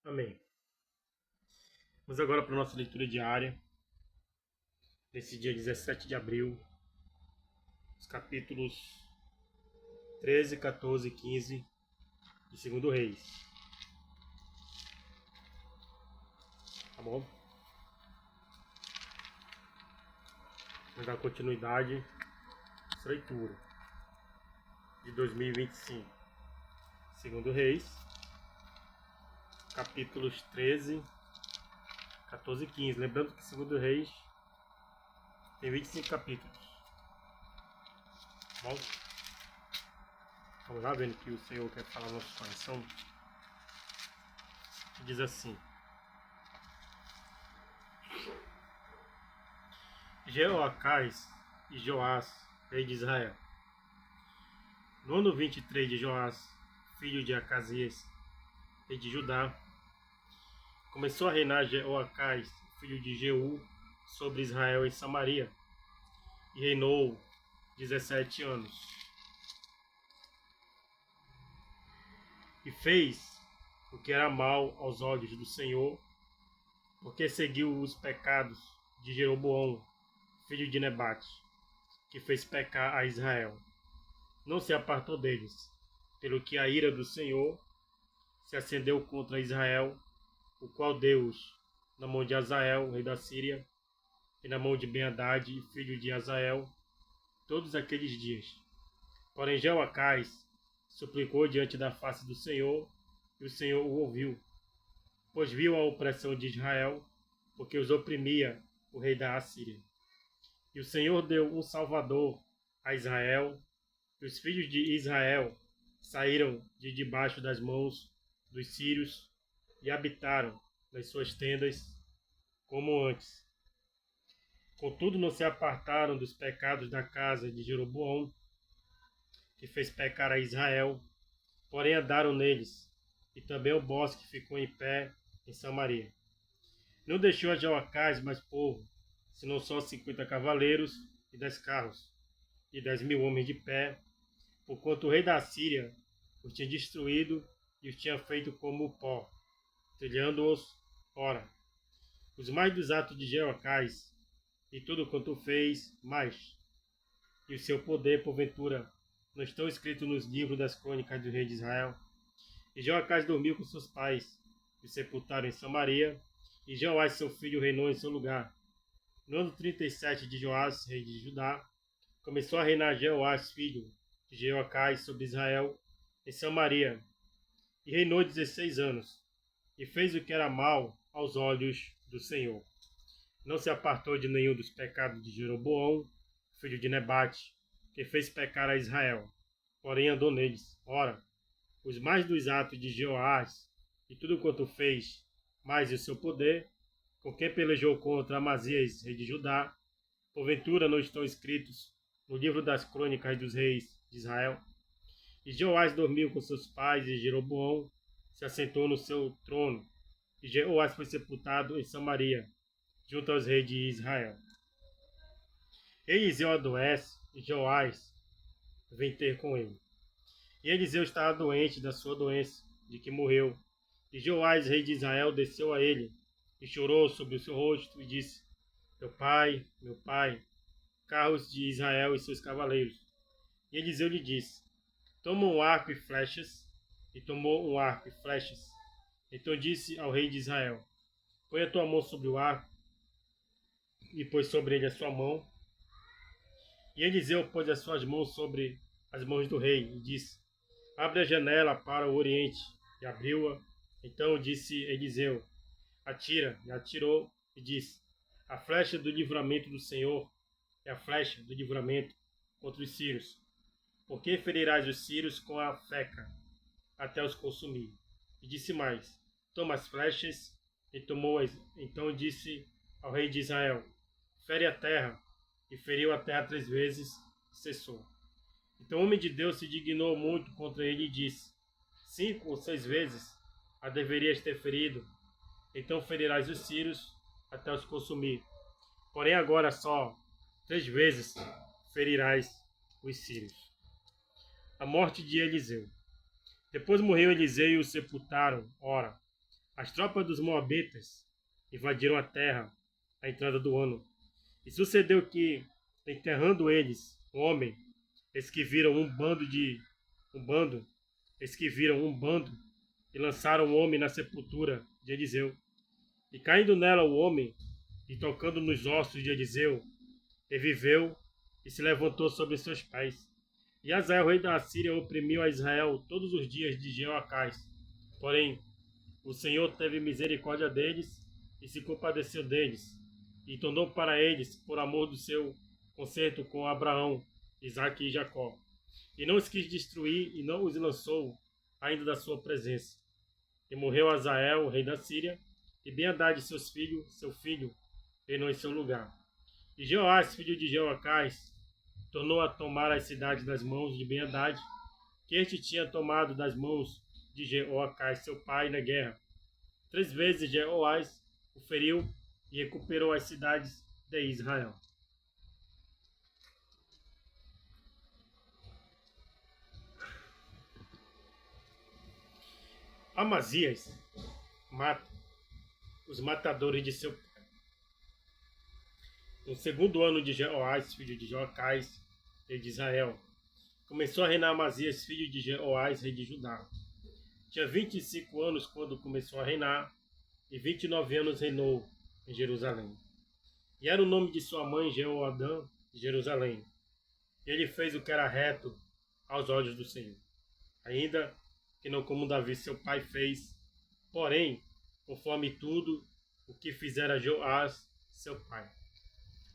Amém. Vamos agora para a nossa leitura diária, nesse dia 17 de abril, os capítulos 13, 14 e 15 de 2 Reis. Tá bom? Vamos dar continuidade a essa leitura de 2025. 2 Reis, capítulos 13, 14 e 15. Lembrando que 2 Reis tem 25 capítulos. Tá bom? Vamos lá, vendo que o Senhor quer falar no nosso coração. Que diz assim: Jeoacás e Joás, rei de Israel. No ano 23 de Joás, filho de Acasias, rei de Judá, começou a reinar Jeoacás, filho de Jeú, sobre Israel em Samaria, e reinou 17 anos. E fez o que era mal aos olhos do Senhor, porque seguiu os pecados de Jeroboão, filho de Nebate, que fez pecar a Israel. Não se apartou deles, pelo que a ira do Senhor se acendeu contra Israel, o qual Deus, na mão de Azael, rei da Síria, e na mão de Ben-Hadad, filho de Azael, todos aqueles dias. Porém Jeoacás suplicou diante da face do Senhor, e o Senhor o ouviu, pois viu a opressão de Israel, porque os oprimia o rei da Assíria. E o Senhor deu um salvador a Israel, e os filhos de Israel saíram de debaixo das mãos dos sírios e habitaram nas suas tendas como antes. Contudo, não se apartaram dos pecados da casa de Jeroboão, que fez pecar a Israel, porém andaram neles, e também o bosque ficou em pé em Samaria. Não deixou a Jeoacás mais povo, senão só 50 cavaleiros e 10 carros, e 10.000 homens de pé, porquanto o rei da Síria os tinha destruído e os tinha feito como o pó, trilhando-os. Ora, os mais dos atos de Jeoacás, e tudo quanto fez, mais, e o seu poder, porventura, não estão escritos nos livros das crônicas do rei de Israel? E Jeoacás dormiu com seus pais, e sepultaram em Samaria, e Jeoás seu filho reinou em seu lugar. No ano 37 de Joás, rei de Judá, começou a reinar Jeoás, filho de Jeoacás, sobre Israel, em Samaria, e reinou 16 anos, e fez o que era mal aos olhos do Senhor. Não se apartou de nenhum dos pecados de Jeroboão, filho de Nebate, que fez pecar a Israel, porém andou neles. Ora, os mais dos atos de Jeoás, e tudo quanto fez, mais o seu poder, com quem pelejou contra Amazias, rei de Judá, porventura não estão escritos no livro das crônicas dos reis de Israel? E Jeoás dormiu com seus pais, e Jeroboão se assentou no seu trono, e Jeoás foi sepultado em Samaria, junto aos reis de Israel. Eliseu adoece, e Jeoás vem ter com ele. E Eliseu estava doente da sua doença, de que morreu. E Jeoás, rei de Israel, desceu a ele, e chorou sobre o seu rosto, e disse: meu pai, carros de Israel e seus cavaleiros. E Eliseu lhe disse: toma um arco e flechas. E tomou um arco e flechas. Então disse ao rei de Israel: põe a tua mão sobre o arco. E pôs sobre ele a sua mão. E Eliseu pôs as suas mãos sobre as mãos do rei, e disse: abre a janela para o oriente. E abriu-a. Então disse Eliseu: atira. E atirou, e disse: a flecha do livramento do Senhor é a flecha do livramento contra os sírios. Por que ferirás os sírios com a feca, até os consumir? E disse mais: toma as flechas. E tomou-as. Então disse ao rei de Israel: fere a terra. E feriu a terra 3 vezes, e cessou. Então o homem de Deus se dignou muito contra ele e disse: 5 ou 6 vezes a deverias ter ferido. Então ferirás os sírios até os consumir. Porém agora só 3 vezes ferirás os sírios. A morte de Eliseu. Depois morreu Eliseu e o sepultaram. Ora, as tropas dos moabitas invadiram a terra à entrada do ano. E sucedeu que, enterrando eles um homem, eles que viram um bando e lançaram o homem na sepultura de Eliseu. E caindo nela o homem, e tocando nos ossos de Eliseu, reviveu e se levantou sobre seus pés. E Azael, rei da Assíria, oprimiu a Israel todos os dias de Jeoacás. Porém, o Senhor teve misericórdia deles e se compadeceu deles, e tornou para eles, por amor do seu concerto com Abraão, Isaque e Jacó. E não os quis destruir, e não os lançou ainda da sua presença. E morreu Azael, rei da Síria, e Ben-Hadad, seu filho, reinou em seu lugar. E Jeoás, filho de Jeoacás, tornou a tomar as cidades das mãos de Ben-Hadad, que este tinha tomado das mãos de Jeoacás, seu pai, na guerra. 3 vezes Jeoás o feriu e recuperou as cidades de Israel. Amazias mata os matadores de seu pai. No segundo ano de Jeoás, filho de Joacás, rei de Israel, começou a reinar Amazias, filho de Jeoás, rei de Judá. Tinha 25 anos quando começou a reinar, e 29 anos reinou em Jerusalém. E era o nome de sua mãe Jeoadã de Jerusalém. E ele fez o que era reto aos olhos do Senhor, ainda que não como Davi seu pai fez, porém, conforme tudo o que fizera Joás seu pai.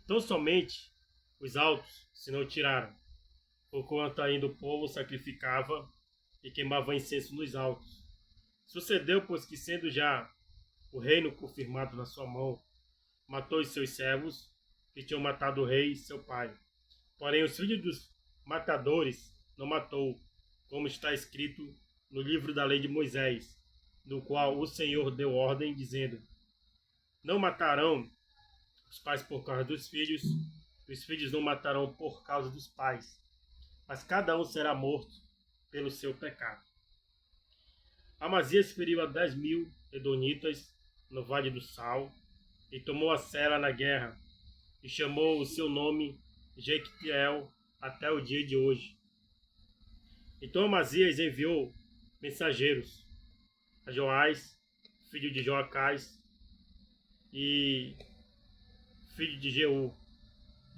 Tão somente os altos se não tiraram, porquanto ainda o povo sacrificava e queimava incenso nos altos. Sucedeu, pois, que sendo já o reino confirmado na sua mão, matou os seus servos, que tinham matado o rei, seu pai. Porém, os filhos dos matadores não matou, como está escrito no livro da lei de Moisés, no qual o Senhor deu ordem, dizendo: não matarão os pais por causa dos filhos, e os filhos não matarão por causa dos pais, mas cada um será morto pelo seu pecado. Amazias feriu a 10.000 edonitas no Vale do Sal, e tomou a Sela na guerra, e chamou o seu nome Jequitiel até o dia de hoje. Então Amazias enviou mensageiros a Joás, filho de Joacás, e filho de Jeú,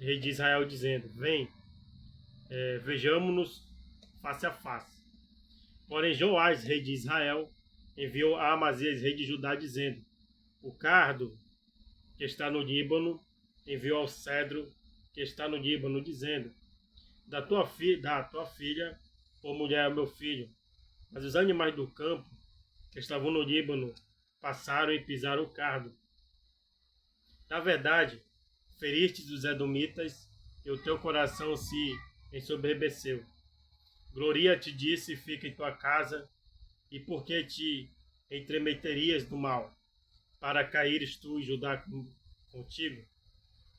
rei de Israel, dizendo: vem, vejamo-nos face a face. Porém Joás, rei de Israel, enviou a Amazias, rei de Judá, dizendo: o cardo que está no Líbano enviou ao cedro que está no Líbano, dizendo: dá a tua filha por mulher ao meu filho. Mas os animais do campo que estavam no Líbano passaram e pisaram o cardo. Na verdade, feristes os edomitas, e o teu coração se ensoberbeceu. Gloria-te disso e fica em tua casa, e por que te entremeterias do mal, para caíres tu e Judá contigo?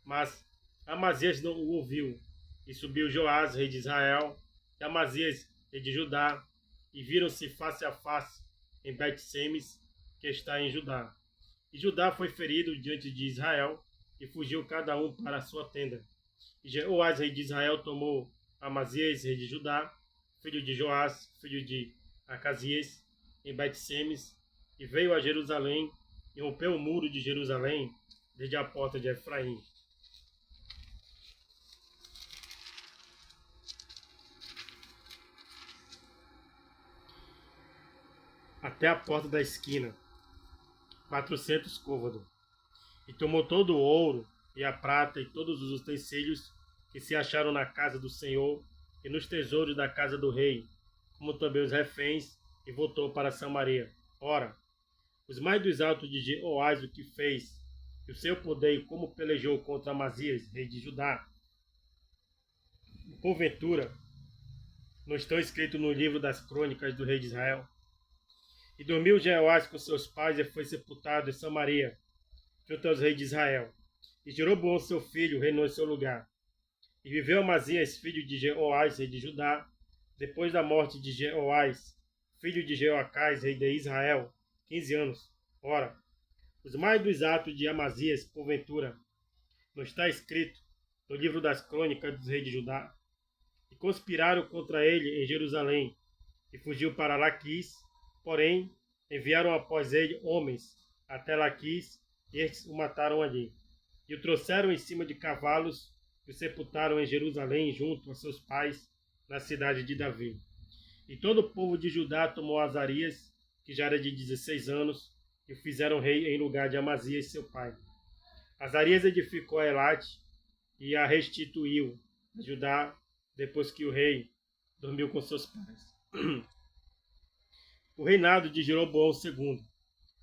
Mas Amazias não o ouviu, e subiu Joás, rei de Israel, e Amazias, rei de Judá, e viram-se face a face em Bet-Semes, que está em Judá. E Judá foi ferido diante de Israel, e fugiu cada um para a sua tenda. E Jeoás, rei de Israel, tomou Amazias, rei de Judá, filho de Joás, filho de Acazias, em Bet-Semes, e veio a Jerusalém, e rompeu o muro de Jerusalém, desde a porta de Efraim. Até a porta da esquina, 400 côvados. E tomou todo o ouro e a prata e todos os utensílios que se acharam na casa do Senhor e nos tesouros da casa do rei, como também os reféns, e voltou para Samaria. Ora, os mais dos altos de Jeoás o que fez, e o seu poder, e como pelejou contra Amazias, rei de Judá, porventura, não estão escritos no livro das crônicas do rei de Israel? E dormiu Jeoás com seus pais e foi sepultado em Samaria, junto aos reis de Israel. E Jeroboão seu filho reinou em seu lugar. E viveu Amazias, filho de Jeoás, rei de Judá, depois da morte de Jeoás, filho de Jeoacás, rei de Israel, 15 anos, Ora, os mais dos atos de Amazias, porventura, não está escrito no livro das crônicas dos reis de Judá? E conspiraram contra ele em Jerusalém, e fugiu para Laquis, porém enviaram após ele homens até Laquis, e estes o mataram ali. E o trouxeram em cima de cavalos, e o sepultaram em Jerusalém, junto a seus pais, na cidade de Davi. E todo o povo de Judá tomou Azarias, que já era de 16 anos, e o fizeram rei em lugar de Amazias, seu pai. Azarias edificou a Elate e a restituiu a Judá, depois que o rei dormiu com seus pais. O reinado de Jeroboão II.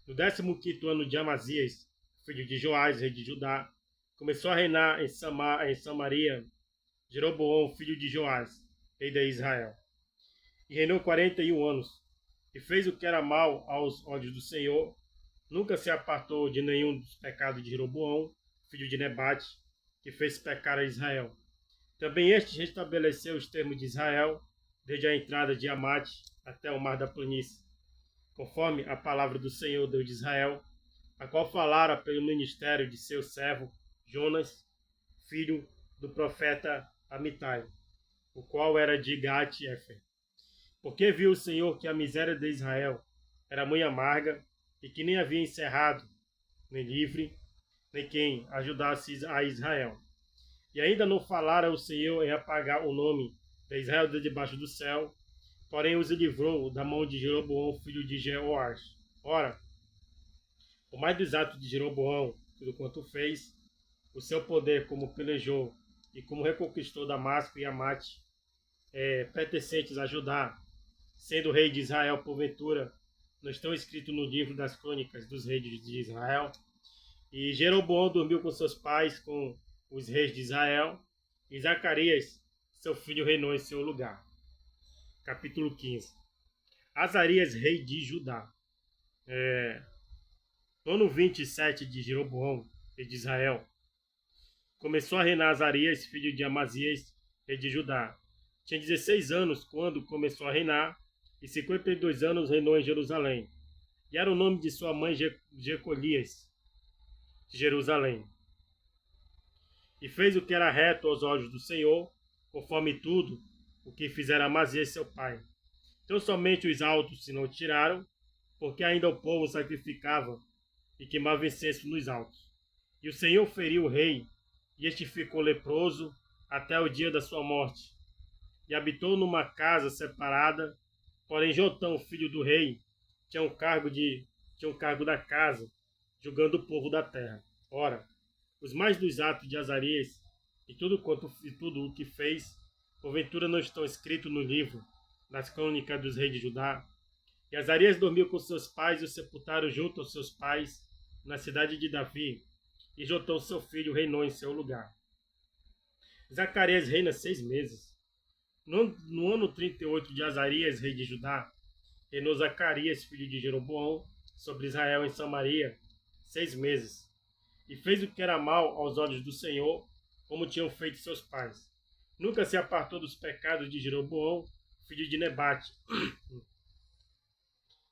No 15º ano de Amazias, filho de Joás, rei de Judá, começou a reinar em Samaria Jeroboão, filho de Joás, rei de Israel. E reinou 41 anos, e fez o que era mal aos olhos do Senhor. Nunca se apartou de nenhum dos pecados de Jeroboão, filho de Nebate, que fez pecar a Israel. Também este restabeleceu os termos de Israel, desde a entrada de Amate até o mar da planície, conforme a palavra do Senhor, Deus de Israel, a qual falara pelo ministério de seu servo Jonas, filho do profeta Amitai, o qual era de Gat-Efer. Porque viu o Senhor que a miséria de Israel era muito amarga, e que nem havia encerrado, nem livre, nem quem ajudasse a Israel. E ainda não falara o Senhor em apagar o nome de Israel de debaixo do céu, porém os livrou da mão de Jeroboão, filho de Jeoás. Ora, o mais dos atos de Jeroboão, tudo quanto fez, o seu poder como pelejou e como reconquistou Damasco e Amate, pertencentes a Judá, sendo rei de Israel porventura, não estão escritos no livro das crônicas dos reis de Israel. E Jeroboão dormiu com seus pais, com os reis de Israel, e Zacarias, seu filho, reinou em seu lugar. Capítulo 15. Azarias, rei de Judá. No ano 27 de Jeroboão, rei de Israel, começou a reinar Azarias, filho de Amazias, rei de Judá. Tinha 16 anos quando começou a reinar, e 52 anos reinou em Jerusalém. E era o nome de sua mãe Jecolias, de Jerusalém. E fez o que era reto aos olhos do Senhor, conforme tudo o que fizera Amazias seu pai. Então somente os altos se não tiraram, porque ainda o povo sacrificava e queimava incenso nos altos. E o Senhor feriu o rei, e este ficou leproso até o dia da sua morte. E habitou numa casa separada, porém Jotão, filho do rei, tinha um cargo da casa, julgando o povo da terra. Ora, os mais dos atos de Azarias, e tudo o que fez, porventura não estão escritos no livro das crônicas dos reis de Judá. E Azarias dormiu com seus pais e o sepultaram junto aos seus pais, na cidade de Davi, e Jotão, seu filho, reinou em seu lugar. Zacarias reina 6 meses. No ano 38 de Azarias, rei de Judá, reinou Zacarias, filho de Jeroboão, sobre Israel em Samaria, 6 meses. E fez o que era mal aos olhos do Senhor, como tinham feito seus pais. Nunca se apartou dos pecados de Jeroboão, filho de Nebate,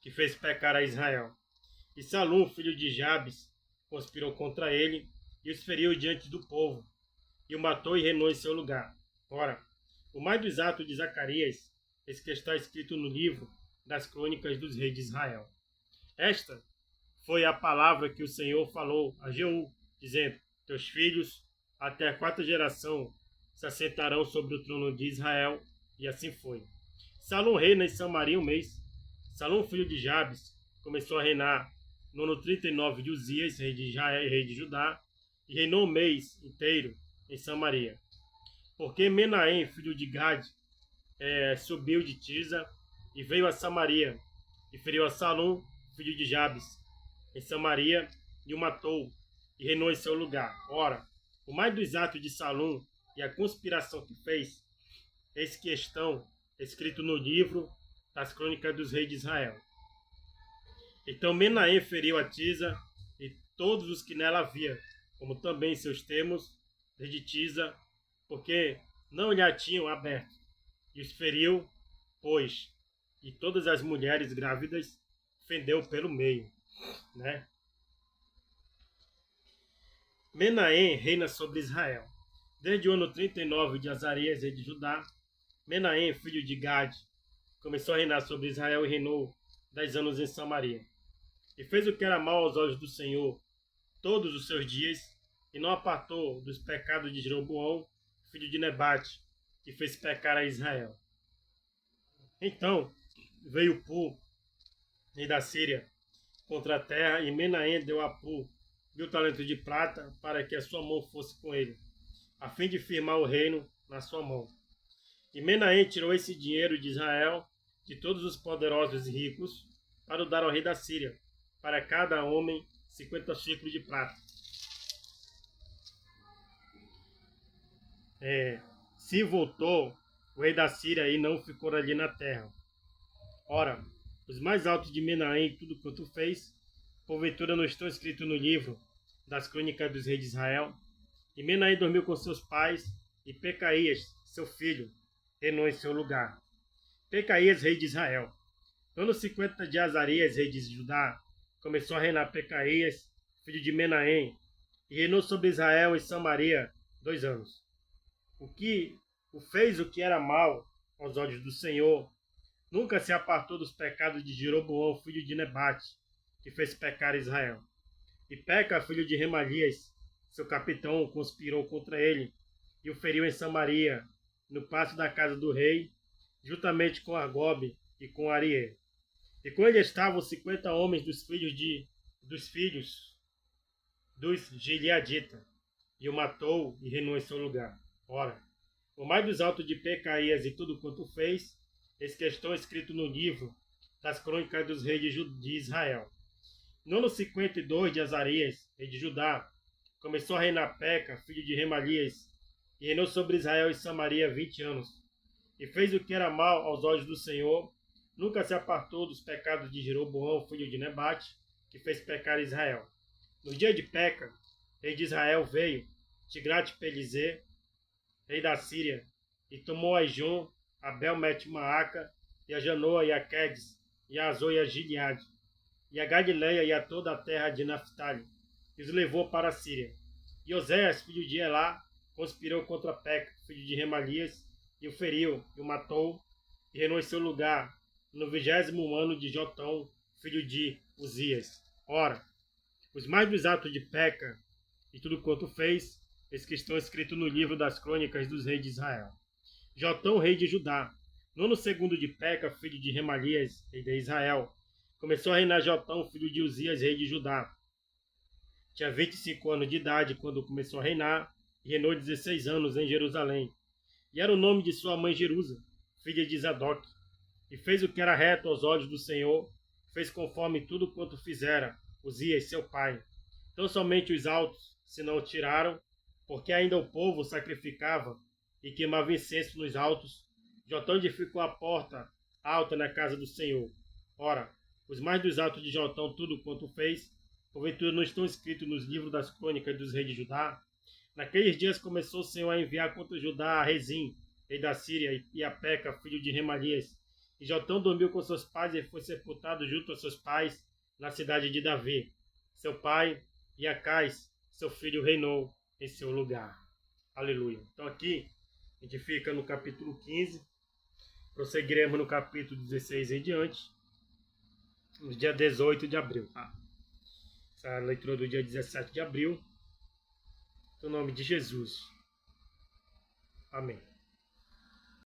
que fez pecar a Israel. E Salum, filho de Jabes, conspirou contra ele, e os feriu diante do povo, e o matou e reinou em seu lugar. Ora, o mais dos atos de Zacarias, esse que está escrito no livro das crônicas dos reis de Israel. Esta foi a palavra que o Senhor falou a Jeú, dizendo: teus filhos, até a 4ª geração, se assentarão sobre o trono de Israel. E assim foi. Salum reina em Samaria 1 mês. Salum, filho de Jabes, começou a reinar no ano 39 de Uzias, rei de Israel e rei de Judá, e reinou 1 mês inteiro em Samaria. Porque Menahem, filho de Gad, subiu de Tisa e veio a Samaria, e feriu a Salum, filho de Jabes, em Samaria, e o matou, e reinou em seu lugar. Ora, o mais dos atos de Salum e a conspiração que fez, eis que estão escritos no livro das crônicas dos reis de Israel. Então Menahem feriu a Tisa e todos os que nela havia, como também seus termos, desde Tisa, porque não lhe a tinham aberto, e os feriu, pois, e todas as mulheres grávidas fendeu pelo meio. né? Menahem reina sobre Israel. Desde o ano 39 de Azarias, rei de Judá, Menahem, filho de Gade, começou a reinar sobre Israel e reinou 10 anos em Samaria. E fez o que era mal aos olhos do Senhor todos os seus dias, e não apartou dos pecados de Jeroboão, filho de Nebate, que fez pecar a Israel. Então veio Pu, rei da Síria, contra a terra, e Menahem deu a Pu 1000 talentos de prata para que a sua mão fosse com ele, a fim de firmar o reino na sua mão. E Menahem tirou esse dinheiro de Israel, de todos os poderosos e ricos, para o dar ao rei da Síria, para cada homem 50 ciclos de prata. Se voltou o rei da Síria e não ficou ali na terra. Ora, os mais altos de Menahem, tudo quanto fez, porventura não estão escritos no livro das crônicas dos reis de Israel? E Menahem dormiu com seus pais, e Pecaías, seu filho, reinou em seu lugar. Pecaías, rei de Israel. No ano 50 de Azarias, rei de Judá, começou a reinar Pecaías, filho de Menahem, e reinou sobre Israel e Samaria 2 anos. Fez o que era mal aos olhos do Senhor, nunca se apartou dos pecados de Jeroboão, filho de Nebate, que fez pecar Israel. E Peca, filho de Remalias, seu capitão, conspirou contra ele e o feriu em Samaria, no pátio da casa do rei, juntamente com Argobe e com Ariel. E com ele estavam 50 homens dos filhos dos Gileadita, e o matou e reinou em seu lugar. Ora, o mais dos altos de Pecaías e tudo quanto fez, eis que estão escrito no livro das crônicas dos reis de Israel. No ano 52 de Azarias, rei de Judá, começou a reinar Peca, filho de Remalias, e reinou sobre Israel e Samaria 20 anos. E fez o que era mal aos olhos do Senhor, nunca se apartou dos pecados de Jeroboão, filho de Nebate, que fez pecar Israel. No dia de Peca, rei de Israel, veio Tiglat-Pileser, rei da Síria, e tomou a Ijon, a Bel-Bet-Maaca, e a Janoa, e a Quedes, e a Azor, e a Gileade, e a Galileia, e a toda a terra de Naphtali, e os levou para a Síria. E Oséias, filho de Elá, conspirou contra Peca, filho de Remalias, e o feriu, e o matou, e reinou em seu lugar, no 20º ano de Jotão, filho de Uzias. Ora, os mais dos atos de Peca, e tudo quanto fez, eis que estão escritos no livro das crônicas dos reis de Israel. Jotão, rei de Judá, no ano 2º de Peca, filho de Remalias, rei de Israel, começou a reinar Jotão, filho de Uzias, rei de Judá. Tinha 25 anos de idade quando começou a reinar, e reinou 16 anos em Jerusalém. E era o nome de sua mãe Jerusa, filha de Zadok. E fez o que era reto aos olhos do Senhor, fez conforme tudo quanto fizera Uzias, seu pai. Então somente os altos se não o tiraram, porque ainda o povo sacrificava e queimava incenso nos altos. Jotão edificou a porta alta na casa do Senhor. Ora, os mais dos altos de Jotão, tudo quanto fez, porventura não estão escritos nos livros das crônicas dos reis de Judá? Naqueles dias começou o Senhor a enviar contra Judá a Rezim, rei da Síria, e a Peca, filho de Remalias. E Jotão dormiu com seus pais e foi sepultado junto a seus pais na cidade de Davi. Seu pai, e Acais, seu filho, reinou em seu lugar. Aleluia. Então aqui a gente fica no capítulo 15, prosseguiremos no capítulo 16 em diante, no dia 18 de abril. Essa é a leitura do dia 17 de abril, no nome de Jesus. Amém.